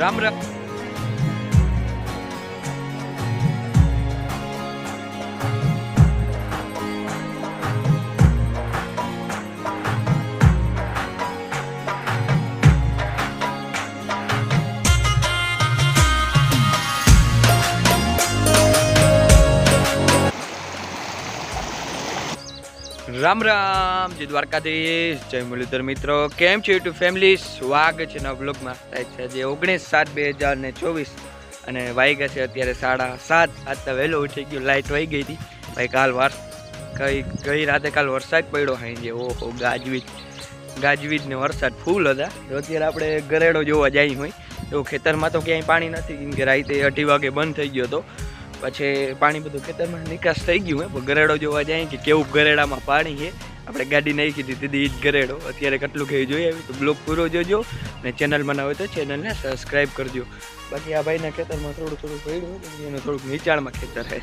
રામ રામ રામ રામ જય દ્વારકાધીશ જય મુરલીધર મિત્રો કેમ છે યુટ્યુબ ફેમિલી સ્વાગત છે નવા બ્લોગમાં છે આજે 19/7/2024 અને વાગ્યા છે અત્યારે 7:30 આજ તો વહેલો ઉઠી ગયો લાઇટ વહી ગઈ હતી ભાઈ ગઈ રાતે કાલ વરસાદ પડ્યો હાઈ ઓહો ગાજવીજ ને વરસાદ ફૂલ હતા તો અત્યારે આપણે ગરેડો જોવા જઈ હોય તો ખેતરમાં તો ક્યાંય પાણી નથી કેમ કે રાતે 8 વાગે બંધ થઈ ગયો હતો પછી પાણી બધું ખેતરમાં નિકાસ થઈ ગયું હે ગરેડો જોવા જાય કે કેવું ગરેડામાં પાણી છે આપણે ગાડી નાખી દીધી એ જ ગરેડો અત્યારે કેટલું કેવું જોઈએ તો બ્લોગ પૂરો જોજો અને ચેનલમાં ના હોય તો ચેનલને સબસ્ક્રાઈબ કરજો બાકી આ ભાઈના ખેતરમાં થોડું પડ્યું એનું થોડુંક નીચાણમાં ખેતર છે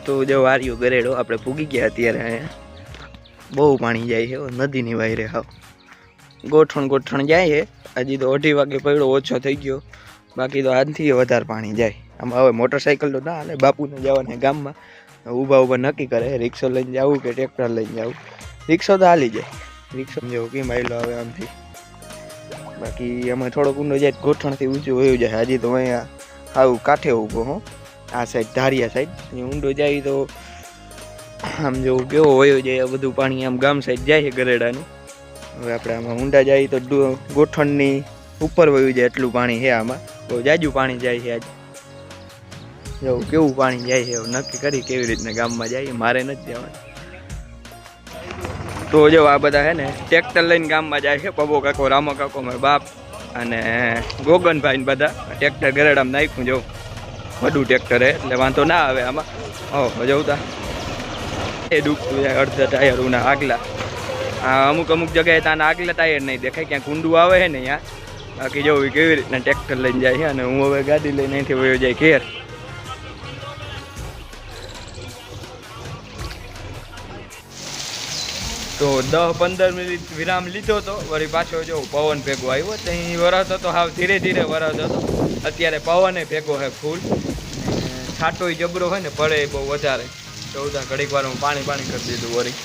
તો જો વાર્યો ગરેડો આપણે પૂગી ગયા અત્યારે બહુ પાણી જાય છે નદીની વાયરે હાવ ગોઠણ જાય છે હજી તો 8 વાગે પડ્યો ઓછો થઈ ગયો બાકી તો આજથી વધારે પાણી જાય આમાં હવે મોટરસાઇકલ તો ના હાલે બાપુને જવાના ગામમાં ઊભા નક્કી કરે રિક્ષા લઈને જવું કે ટ્રેક્ટર લઈને જવું રિક્ષા તો હાલી જાય રિક્ષા જેવું કેમ આવેલો હવે આમથી બાકી અમે થોડોક ઊંડો જાય ગોઠણથી ઊંચું વયું જાય હજી તો અહીંયા આવું કાંઠે ઊભો હો આ સાઈડ ધારિયા સાઈડ ઊંડો જાય તો આમ જેવું કેવો વયો જાય બધું પાણી આમ ગામ સાઈડ જાય છે ગરેડાનું હવે આપણે આમાં ઊંડા જાય તો ગોઠણની ઉપર વયું જાય એટલું પાણી છે આમાં બહુ જાજુ પાણી જાય છે આજ જેવું કેવું પાણી જાય છે નક્કી કરી કેવી રીતના ગામમાં જાય મારે નથી જવાનું તો જો આ બધા હે ને ટ્રેક્ટર લઈને ગામમાં જાય છે પબો કાકો રામો કાકો મારો બાપ અને ગોગનભાઈ ને બધા ટ્રેક્ટર ગરેડામાં નાખ્યું જો વડું ટ્રેક્ટર હે એટલે વાંધો ના આવે આમાં ઓહો જવતા એ દુખતું જાય અડધા ટાયરોના આગલા અમુક જગ્યાએ તાના આગલા ટાયર નહીં દેખાય ક્યાંક ઊંડું આવે છે ને ત્યાં બાકી જોવું કેવી રીતના ટ્રેક્ટર લઈને જાય છે અને હું હવે ગાડી લઈને અહીંથી વયો જાય ઘેર તો 10-15 મિનિટ વિરામ લીધો હતો વળી પાછો જો પવન ભેગો આવ્યો ત્યાં વરસ હતો હાવ ધીરે ધીરે વરસ હતો અત્યારે પવને ભેગો છે ફૂલ છાંટોય જબરો હોય ને પડે બહુ વધારે ચૌદા ઘડીક વારમાં પાણી કરી દીધું વળી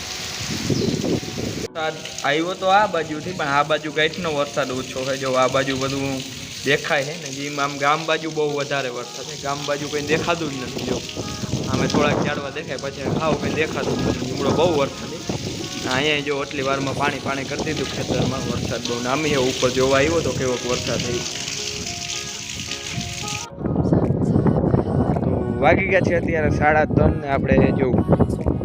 આવ્યો તો આ બાજુથી પણ આ બાજુ કાંઈકનો વરસાદ ઓછો છે જો આ બાજુ બધું દેખાય છે ને જેમ આમ ગામ બાજુ બહુ વધારે વરસાદ છે ગામ બાજુ કંઈ દેખાતું જ નથી જો અમે થોડાક ઝાડવા દેખાય પછી હાવ કંઈ દેખાતું નથી લીમડો બહુ વરસાદ અહીંયા જો આટલી વારમાં પાણી કરી દીધું ખેતરમાં વરસાદ બહુ નામી છે ઉપર જોવા આવ્યો તો કેવો વરસાદ થઈ તો વાગી ગયા છે અત્યારે 3:30 ને આપણે જો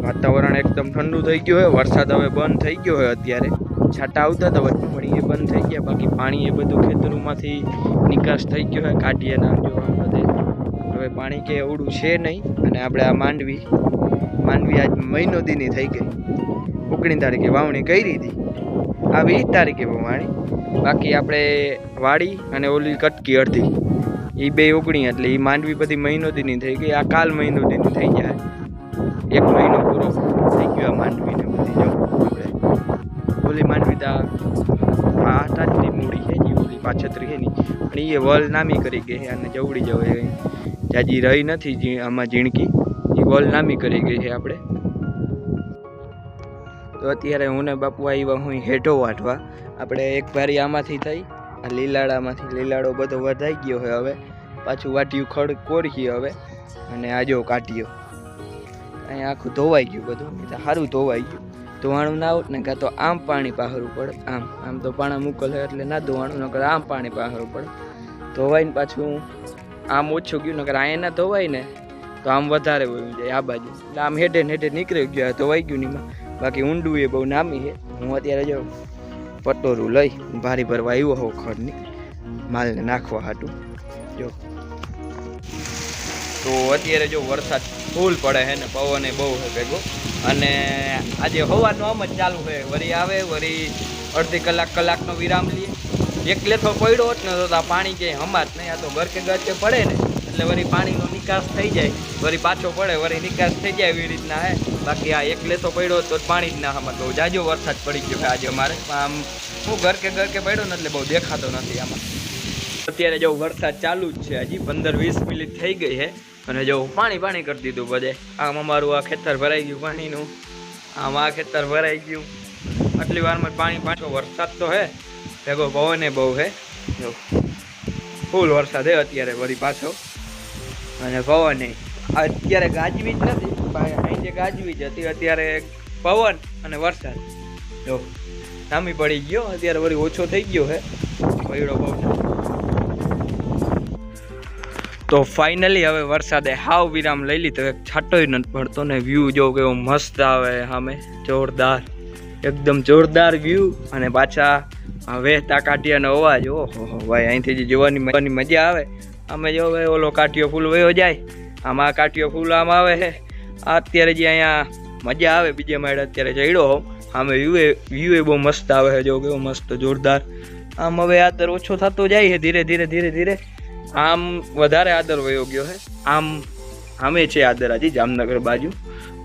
વાતાવરણ એકદમ ઠંડુ થઈ ગયું હોય વરસાદ હવે બંધ થઈ ગયો હોય અત્યારે છાંટા આવતા હતા વચ્ચે પણ એ બંધ થઈ ગયા બાકી પાણી એ બધું ખેતરોમાંથી નિકાસ થઈ ગયો હોય કાઢીએ ના જો બધે હવે પાણી કે એવડું છે નહીં અને આપણે આ માંડવી આજ મહિનો દીની થઈ ગઈ 19 તારીખે વાવણી કરી હતી આ 20 તારીખે વાવણી બાકી આપણે વાડી અને ઓલી કટકી અડધી એ 2 19 એટલે એ માંડવી બધી મહિનો દીની થઈ ગઈ આ કાલ મહિનો દીની થઈ જાય 1 મહિનો પૂરો થઈ ગયો આ માંડવીને બધી જો આપણે ઓલી માંડવી તો આ તાજની મૂડી છે જે ઓલી પાછતરી છે ની પણ એ વલ નામી કરી ગઈ છે અને જવડી જવાય જાજી રહી નથી આમાં ઝીણકી એ વલ નામી કરી ગઈ છે આપણે તો અત્યારે હું ને બાપુ આવ્યા હું હેઠો વાટવા આપણે એક ભારી આમાંથી થઈ આ લીલાડો બધો વધાઈ ગયો હોય હવે પાછું વાટ્યું ખડ કોરખી હવે અને આ જો કાઢ્યો અહીંયા આખું ધોવાઈ ગયું બધું સારું ધોવાઈ ગયું ધોવાણું ના આવત ને કાં તો આમ પાણી પાહરું પડે આમ તો પાણા મોકલે એટલે ના ધોવાણું નકર આમ પાણી પાહરું પડે ધોવાઈને પાછું આમ ઓછું ગયું નકર અહીંયા ના ધોવાય ને તો આમ વધારે વયું જાય આ બાજુ એટલે આમ હેઠે નીકળી ગયું ધોવાઈ ગયું નીમાં બાકી ઊંડું એ બહુ નામી છે હું અત્યારે જો પટોરું લઈ ભારી ભરવા આવ્યો હોઉં ખડની માલને નાખવા હાટું જો તો અત્યારે જો વરસાદ ફૂલ પડે છે ને પવન એ બહુ છે ભેગો અને આજે હવાનું આમ જ ચાલુ છે, વળી આવે વળી અડધી કલાકનો વિરામ લઈએ. એક લેથો પડ્યો હોત ને તો આ પાણી ક્યાંય હમાત નહીં, આ તો ગરકે પડે ને એટલે વળી પાણીનો નિકાસ થઈ જાય, વળી પાછો પડે વળી નિકાસ થઈ જાય એવી રીતના હે. બાકી આ એક લેથો પડ્યો તો પાણી જ ના હમાત. બહુ જાજો વરસાદ પડી ગયો આજે અમારે. આમ હું ગરકે પડ્યો ને એટલે બહુ દેખાતો નથી આમાં. અત્યારે જો વરસાદ ચાલુ જ છે, હજી 15-20 મિનિટ થઈ ગઈ છે અને જો પાણી કરી દીધું બધે. આમ અમારું આ ખેતર ભરાઈ ગયું પાણીનું, આમ આ ખેતર ભરાઈ ગયું. આટલી વારમાં પાણી પાછો વરસાદ તો હે, ભેગો પવને બહુ હે, જો ફૂલ વરસાદ હે અત્યારે વળી પાછો. અને પવન અત્યારે ગાજવી જ નથી, અહીં જે ગાજવી જ હતી અત્યારે પવન અને વરસાદ જો સામી પડી ગયો. અત્યારે વળી ઓછો થઈ ગયો હે પડ્યો પવન. તો ફાઇનલી હવે વરસાદે હાવ વિરામ લઈ લીધો, એક છાંટોય નથી પડતો ને વ્યૂ જો કેવો મસ્ત આવે સામે, જોરદાર, એકદમ જોરદાર વ્યૂ. અને પાછા વહેતા કાંઠિયાનો અવાજ, ઓહો ભાઈ, અહીંથી જે જોવાની મજા આવે. અમે જો ભાઈ ઓલો કાંઠિયો ફૂલ વયો જાય, આમાં આ કાંઠિયો ફૂલ આમ આવે છે. અત્યારે જે અહીંયા મજા આવે બીજે માળે અત્યારે ચડ્યો હોમ, આમે વ્યૂ એ બહુ મસ્ત આવે છે, જો કેવો મસ્ત જોરદાર. આમ હવે આદર ઓછો થતો જાય છે ધીરે ધીરે. આમ વધારે આદર વયો ગયો છે, આમ આમે છે આદર હજી જામનગર બાજુ.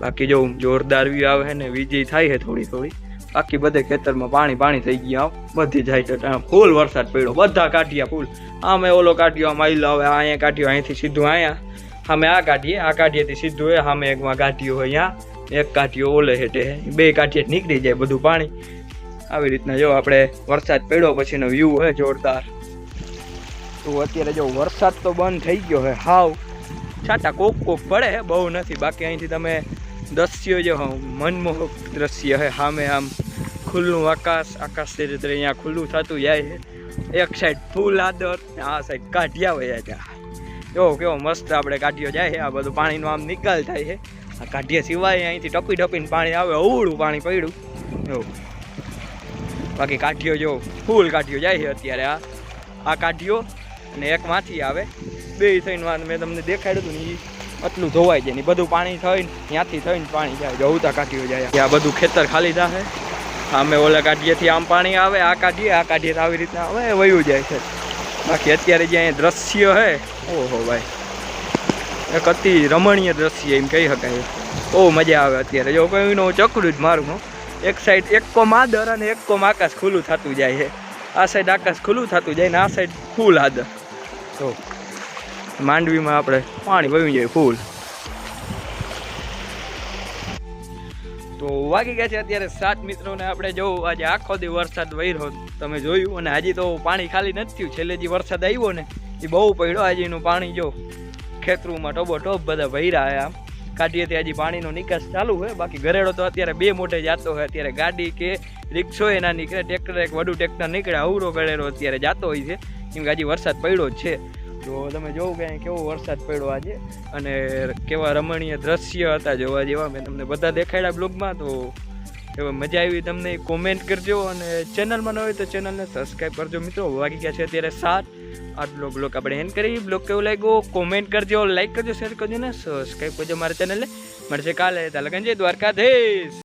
બાકી જો જોરદાર વ્યૂ આવે છે ને વીજળી થાય છે થોડી. બાકી બધે ખેતરમાં પાણી થઈ ગયા, બધી જાય છે. ફૂલ વરસાદ પડ્યો, બધા કાંઠિયા ફૂલ. આમે ઓલો કાંઠિયો આમ આવેલો, હવે અહીંયા કાંઠિયો અહીંથી સીધું અહીંયા સામે આ કાંઠિયેથી સીધું હોય સામે એકમાં કાંઠિયો હોય, અહીંયા એક કાંઠિયો ઓલે હેઠે, બે કાંઠિયે નીકળી જાય બધું પાણી. આવી રીતના જો આપણે વરસાદ પડ્યો પછીનો વ્યૂ હોય જોરદાર. તો અત્યારે જો વરસાદ તો બંધ થઈ ગયો છે હાવ, છાંટા કોક પડે, બહુ નથી. બાકી અહીંથી તમે દ્રશ્યો જો મનમોહક દ્રશ્ય છે સામે, આમ ખુલ્લું આકાશ ધીરે અહીંયા ખુલ્લું થતું જાય છે. એક સાઈડ ફૂલ આદર, આ સાઈડ કાંઠિયા વયા જાય. જો કેવો મસ્ત આપણે કાંઠિયો જાય છે, આ બધું પાણીનો આમ નિકાલ થાય છે. આ કાંઠિયા સિવાય અહીંથી ટપીને પાણી આવે, અવળું પાણી પડ્યું જો. બાકી કાંઠિયો જો ફૂલ કાંઠિયો જાય છે અત્યારે. આ કાંઠિયો અને એક માંથી આવે, બે થઈને મેં તમને દેખાડ્યું હતું ને, આટલું ધોવાઈ જાય ને બધું પાણી થઈને ત્યાંથી થઈને પાણી જાય, જવતા કાઢીઓ જાય. આ બધું ખેતર ખાલી થાય, અમે ઓલા કાઢીએથી આમ પાણી આવે, આ કાઢીએ આવી રીતના હવે વયું જાય છે. બાકી અત્યારે જે અહીંયા દ્રશ્ય છે, ઓહો ભાઈ, એક અતિ રમણીય દ્રશ્ય એમ કહી શકાય. બહુ મજા આવે અત્યારે. જો કોઈનું ચકડું જ મારું, એક સાઈડ એક કોમ આદર અને એક કોમ આકાશ ખુલ્લું થતું જાય છે. આ સાઈડ આકાશ ખુલ્લું થતું જાય ને આ સાઈડ ફૂલ આદર. તો માંડવીમાં આપણે પાણી વયું જાય ફૂલ. તો વાગી ગયા છે અત્યારે 7 મિત્રોને. આપણે જોવું આજે આખો દી વરસાદ વહીરો તમે જોયું, અને હજી તો પાણી ખાલી નથી થયું. છેલ્લે જે વરસાદ આવ્યો ને એ બહુ પડ્યો. આજે એનું પાણી જો ખેતરોમાં ટોપ બધા ભર્યા. આમ કાઢીએથી હજી પાણીનો નિકાસ ચાલુ હોય. બાકી ઘરેડો તો અત્યારે 2 મોટે જતો હોય. અત્યારે ગાડી કે રિક્ષો એ ના નીકળે, ટ્રેક્ટર એક વડું ટ્રેક્ટર નીકળે, અવરો ગળેરો અત્યારે જતો હોય છે, કેમ કે હજી વરસાદ પડ્યો જ છે. તો તમે જોવું કે કેવો વરસાદ પડ્યો આજે અને કેવા રમણીય દ્રશ્ય હતા જોવા જેવા. મેં તમને બધા દેખાડ્યા બ્લોગમાં. તો એવા મજા આવી તમને કોમેન્ટ કરજો, અને ચેનલમાં ન હોય તો ચેનલને સબસ્ક્રાઈબ કરજો મિત્રો. વાગી ગયા છે અત્યારે 7. આટલો બ્લોગ આપણે એન્ડ કરી. બ્લોગ કેવો લાગ્યો કોમેન્ટ કરજો, લાઈક કરજો, શેર કરજો ને સબસ્ક્રાઈબ કરજો મારા ચેનલને. મળશે કાલે. તાલકન જય દ્વારકાધીશ.